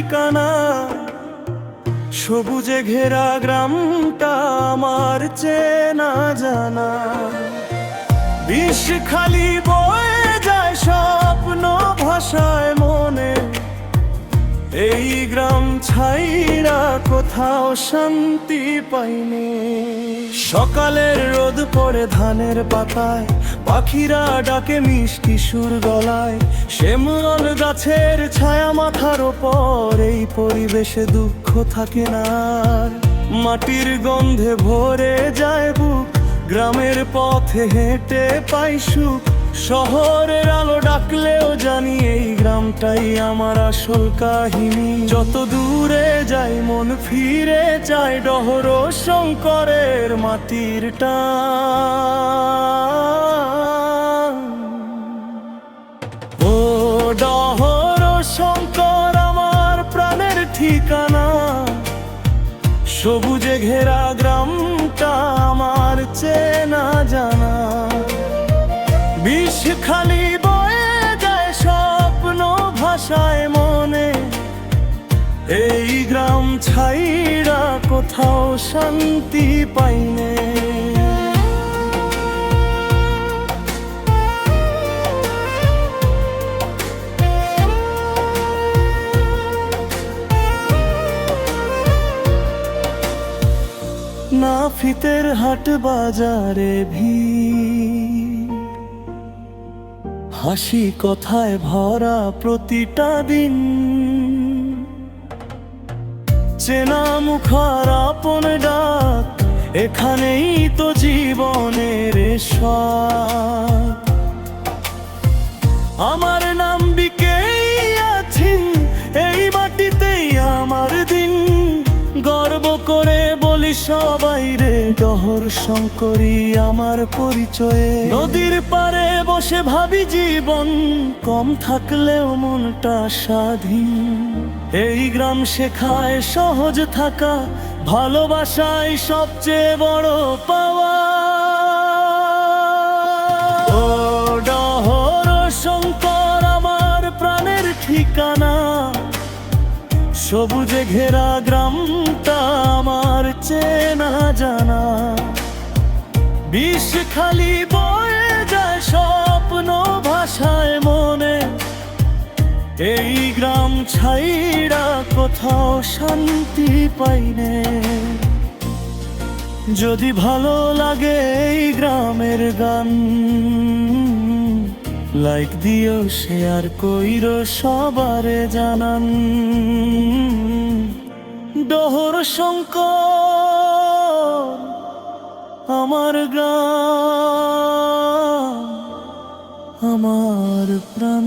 ঠিকানা। সবুজে ঘেরা গ্রামটা আমার চেনা জানা। বিষখালী বয়ে যায় স্বপ্ন ভাষায় মনে। এই গ্রাম ছাইরা কোথাও শান্তি পাইনি। সকালের রোদ পড়ে ধানের পাতায়, পাখিরা ডাকে মিষ্টি সুর গলায়। শিমুল গাছের ছায়া মাথার ওপর, এই পরিবেশে দুঃখ থাকে না আর। মাটির গন্ধে ভরে যায় বুক, গ্রামের পথে হেঁটে পাই সুখ। শহরের আলো ডাকলেও জানি এই গ্রামটাই আমার আসল কাহিনী। যত দূরে যাই মন ফিরে যায় ডহর শঙ্করের মাটির টান। ও ডহর শঙ্কর আমার প্রাণের ঠিকানা। সবুজে ঘেরা গ্রামটা আমার চেনা জানা। বিষখালী বয়ে যায় স্বপ্ন ভাষায় মনে। এই গ্রাম ছাইরা কোথাও শান্তি পাইনে। নাফিতের হাট বাজারে ভিড়, হাসি কথায় ভরা প্রতিটা দিন। চেনা মুখার আপন ডাক, এখানেই তো জীবনের স্বাদ। আমার নাম বিকেই আছেন, এই মাটিতেই আমার দিন। গর্ব করে বলি সবাই রে, ডহর শঙ্করী আমার পরিচয়ে। নদীর পাড়ে বসে ভাবি জীবন কম থাকলেও মনটা স্বাধীন। এই গ্রাম শেখায় সহজ থাকা, ভালোবাসাই সবচেয়ে বড় পাওয়া। ও ডহর শঙ্কর আমার প্রাণের ঠিকানা। সবুজে ঘেরা গ্রামটা আমার চেনা জানা। বিষখালী বয়ে যায় স্বপ্ন ভাষায় মনে। এই গ্রাম ছাইরা কোথাও শান্তি পাইনে। যদি ভালো লাগে এই গ্রামের গান, লাইক দিও শেয়ার কইরো সবারে জানান। ডহর শঙ্কর আমার গ্রাম, আমার প্রাণ।